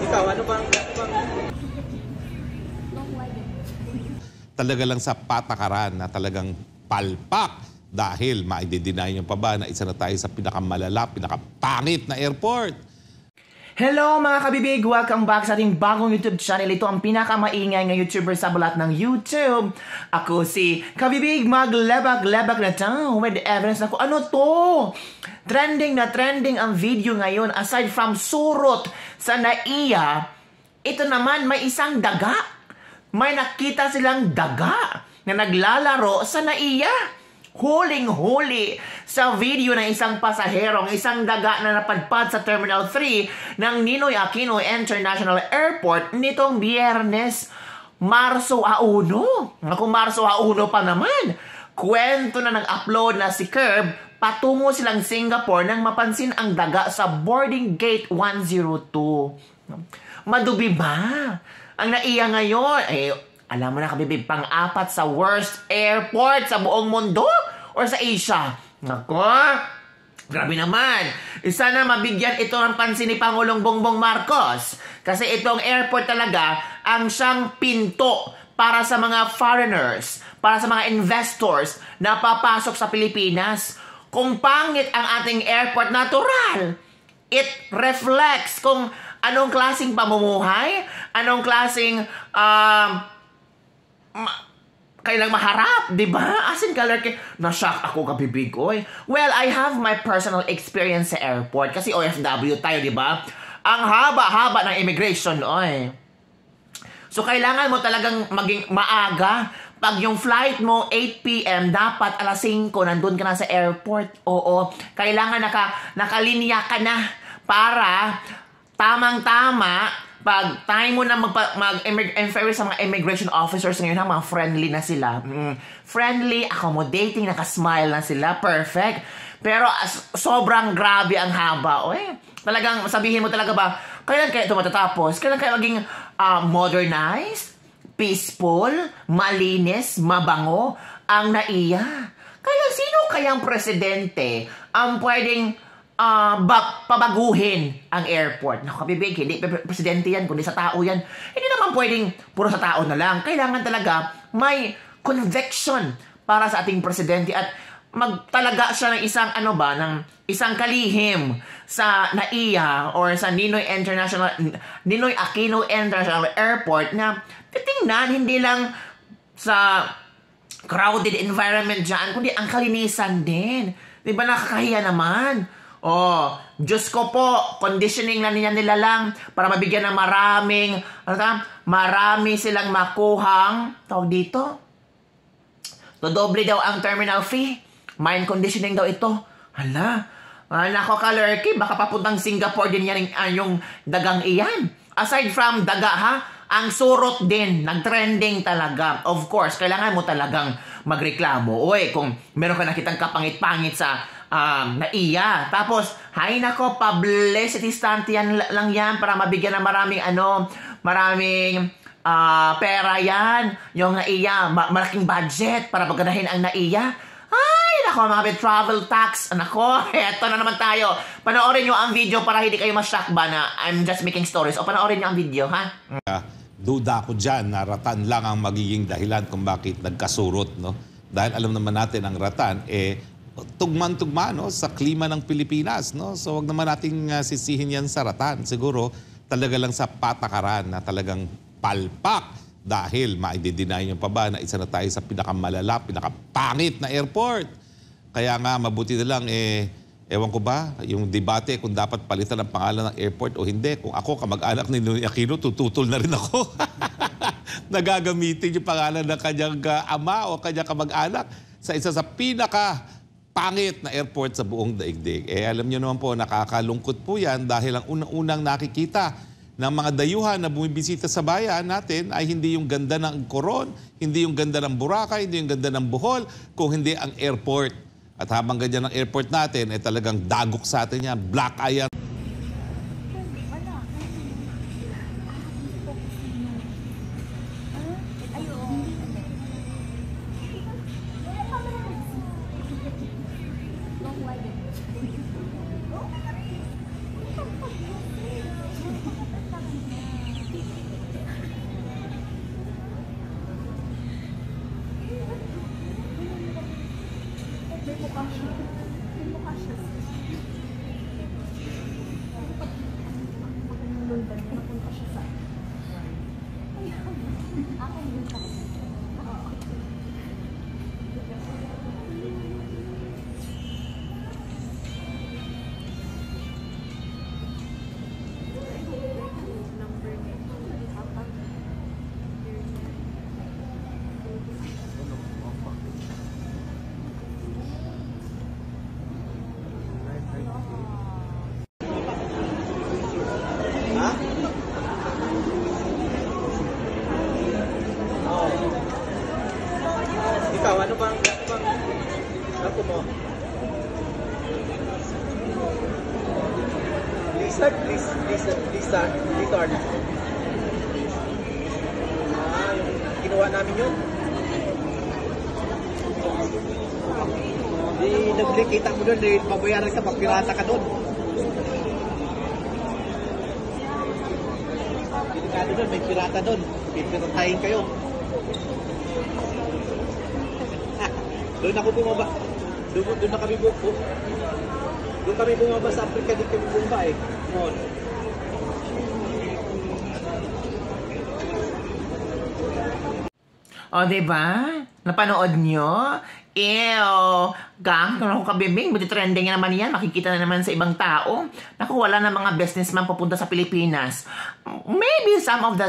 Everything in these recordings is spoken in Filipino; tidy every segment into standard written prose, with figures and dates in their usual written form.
Ikaw, ano bang... Talaga lang sa patakaran na talagang palpak dahil ma-deny nyo pa ba na isa na tayo sa pinakamalala, pinakapangit na airport. Hello mga kabibig! Welcome back sa ating bagong YouTube channel. Ito ang pinakamaingay ng YouTuber sa balat ng YouTube. Ako si Kabibig, maglebak-lebak na to with evidence na ko. Ano to? Trending na trending ang video ngayon. Aside from surot sa NAIA, ito naman may isang daga. May nakita silang daga na naglalaro sa NAIA. Huling-huli sa video ng isang pasaherong, isang daga na napadpad sa Terminal 3 ng Ninoy Aquino International Airport nitong Biyernes, Marso 1. Ako, Marso 1 pa naman. Kwento na nag-upload na si Curb, patungo silang Singapore nang mapansin ang daga sa boarding gate 102. Madubi ba? Ang NAIA ngayon, alam mo na kabibig, pang-apat sa worst airport sa buong mundo or sa Asia. Nako, grabe naman. Sana mabigyan ito ng pansin ni Pangulong Bongbong Marcos. Kasi itong airport talaga ang siyang pinto para sa mga foreigners, para sa mga investors na papasok sa Pilipinas. Kung pangit ang ating airport, natural. It reflects kung anong klaseng pamumuhay, anong klaseng kailang maharap, di ba? As in, na-shock ako kabibig ko eh. Well, I have my personal experience sa airport kasi OFW tayo, di ba? Ang haba-haba ng immigration, oy. So, kailangan mo talagang maging maaga. Pag yung flight mo, 8 p.m., dapat alas 5, nandun ka na sa airport. Oo, kailangan nakalinya ka na para tamang-tama, pag time mo na mag-inquire sa mga immigration officers ngayon, mga friendly na sila. Friendly, accommodating, nakasmile na sila. Perfect. Pero sobrang grabe ang haba. Oy, talagang sabihin mo talaga ba, kailan kaya ito matatapos? Kailan kaya maging modernized, peaceful, malinis, mabango ang NAIA? Kaya sino kayang presidente ang pwedeng pabaguhin ang airport? Naku, kabibig, hindi presidente yan, kundi sa tao yan. Hindi naman pwedeng puro sa tao na lang. Kailangan talaga may conviction para sa ating presidente at magtalaga siya ng isang ng isang kalihim sa NAIA or sa Ninoy Aquino International Airport na titingnan hindi lang sa crowded environment dyan, kundi ang kalinisan din. Di ba nakakahiya naman? Oh, Diyos ko po, conditioning na nila lang para mabigyan ng marami silang makuhang, tawag dito, dodoble daw ang terminal fee. Mind conditioning daw ito. Hala, nako ka-lurky, baka papuntang Singapore din yan yung dagang iyan. Aside from daga ha, ang surot din, nag-trending talaga. Of course, kailangan mo talagang magreklamo. Uy, kung meron ka nakitang kapangit-pangit sa NAIA. Tapos, hay nako, publicity stunt yan lang yan para mabigyan ng maraming pera yan. Yung NAIA, malaking budget para pagganahin ang NAIA. Ay, nako, mga travel tax. Nako, eto na naman tayo. Panoorin nyo ang video para hindi kayo ma-shock ba na I'm just making stories. O panoorin nyo ang video, ha? Duda ko dyan na Ratan lang ang magiging dahilan kung bakit nagkasurot, no? Dahil alam naman natin ang Ratan, tugman-tugma, no, sa klima ng Pilipinas, no? So wag naman nating sisihin yan sa Ratan. Siguro talaga lang sa patakaran na talagang palpak dahil ma-deny nyo pa ba na isa na tayo sa pinakamalala, pinakapangit na airport. Kaya nga mabuti na lang ewan ko ba, yung debate kung dapat palitan ang pangalan ng airport o hindi. Kung ako, kamag-anak ni Ninoy Aquino, tututol na rin ako. Nagagamitin yung pangalan ng kanyang ama o kanyang kamag-anak sa isa sa pangit na airport sa buong daigdig. Alam nyo naman po, nakakalungkot po yan dahil ang unang-unang nakikita ng mga dayuhan na bumibisita sa bayan natin ay hindi yung ganda ng Coron, hindi yung ganda ng Boracay, hindi yung ganda ng Bohol, kung hindi ang airport. At habang ganyan ang airport natin, talagang dagok sa atin yan, black eye. Ikaw, ano bang ako mo? Lizard? Lizard? Yung kinuha namin yun. Di nagkita mo doon, babayaran ka, magpirata ka doon. Delikado doon, may pirata doon. Pipiratahin kayo. Doon ako bumaba. Doon na kami bumaba. Doon kami bumaba sa Africa, di kami bumaba eh. Noon. O, diba? Napanood nyo? Ew! Gang, kung ako kabibing, buti trending naman yan. Makikita na naman sa ibang tao. Naku, wala na mga businessman pupunta sa Pilipinas. Maybe some of the...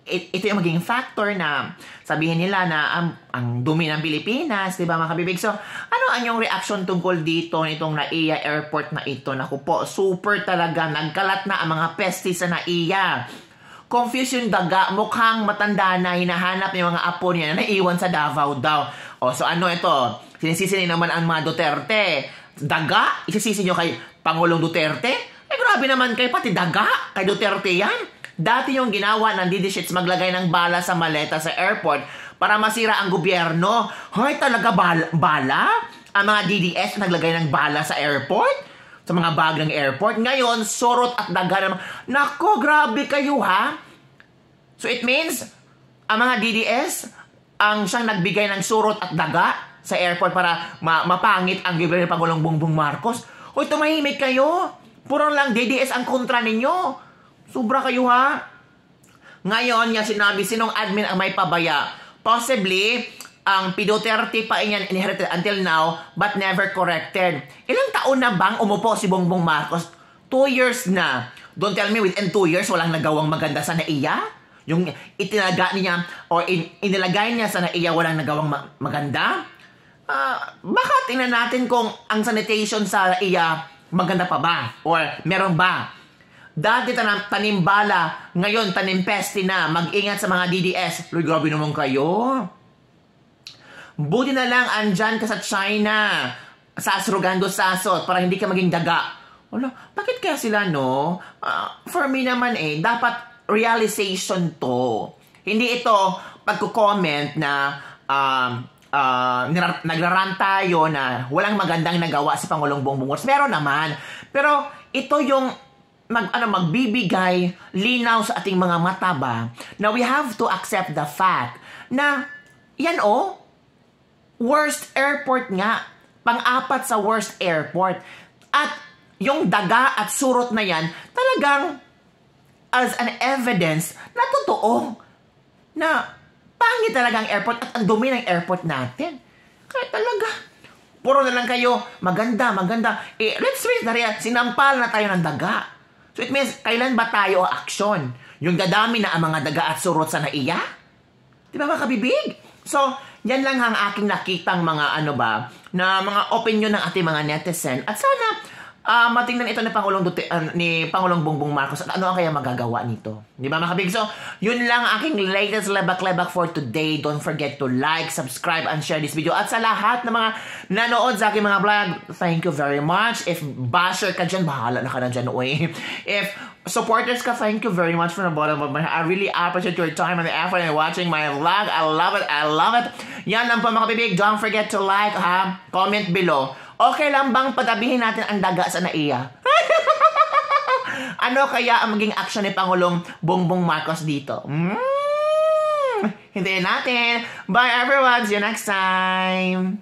Ito yung maging factor na sabihin nila na ang dumi ng Pilipinas, di ba mga kabibig? So, ano ang yung reaction tungkol dito nitong NAIA airport na ito? Naku po, super talaga. Nagkalat na ang mga pestis sa NAIA. Confused yung daga, mukhang matanda na, hinahanap yung mga apo niya na naiwan sa Davao daw. O, so ano ito? Sinisisi naman ang mga Duterte. Daga? Isisisi nyo kay Pangulong Duterte? Eh, grabe naman kayo, pati daga kay Duterte yan. Dati yung ginawa ng DD-shits maglagay ng bala sa maleta sa airport para masira ang gobyerno. Hoy, talaga bala? Ang mga DDS naglagay ng bala sa airport? Sa mga bag ng airport? Ngayon, surot at daga naman. Nako, grabe kayo ha? So it means, ang mga DDS, ang siyang nagbigay ng surot at daga sa airport para mapangit ang gobyerno ng Pangulong Bongbong Marcos. Hoy, tumahimik kayo. Puro lang DDS ang kontra ninyo. Sobra kayo ha? Ngayon niya sinabi, sinong admin ang may pabaya? Possibly, ang Duterte pa yan inherited until now, but never corrected. Ilang taon na bang umupo si Bongbong Marcos? 2 years na. Don't tell me within 2 years walang nagawang maganda sa NAIA? Yung itinaga niya or inilagay niya sa NAIA walang nagawang maganda? Baka tingnan natin kung ang sanitation sa NAIA maganda pa ba? Or meron ba? Dati tanim bala, ngayon tanim peste na. Mag-ingat sa mga DDS. Luy, grabe naman kayo. Buti na lang andyan ka sa China. Sasrugando sasot para hindi ka maging daga. Wala, bakit kaya sila no? For me naman dapat realization to. Hindi ito pagko-comment na nagraran tayo na walang magandang nagawa si Pangulong Bongbong Marcos. Meron naman. Pero ito yung magbibigay linaw sa ating mga mata ba na we have to accept the fact na yan worst airport nga. Pang-apat sa worst airport. At yung daga at surot na yan talagang as an evidence na totoo na pangit talagang airport at ang dumi ng airport natin. Kaya talaga, puro na lang kayo, maganda. Let's face the reality, sinampal na tayo ng daga. So it means, kailan ba tayo action? Yung dadami na ang mga daga at surot sa NAIA? Di ba mga kabibig? So, yan lang ang aking nakitang mga na mga opinion ng ating mga netizen. At sana, matingnan ito ni Pangulong Bongbong Marcos at ano ang kaya magagawa nito. Di ba mga kabig? So, yun lang aking latest lebak-lebak for today. Don't forget to like, subscribe, and share this video. At sa lahat ng mga nanood sa aking mga vlog, thank you very much. If basher ka dyan, bahala na ka na dyan, uy. If supporters ka, thank you very much from the bottom of my heart. I really appreciate your time and the effort in watching my vlog. I love it. Yan lang po mga kabibig. Don't forget to like, comment below. Okay lang bang patabihin natin ang daga sa NAIA? Ano kaya ang maging action ni Pangulong Bongbong Marcos dito? Hintayin natin. Bye everyone. See you next time.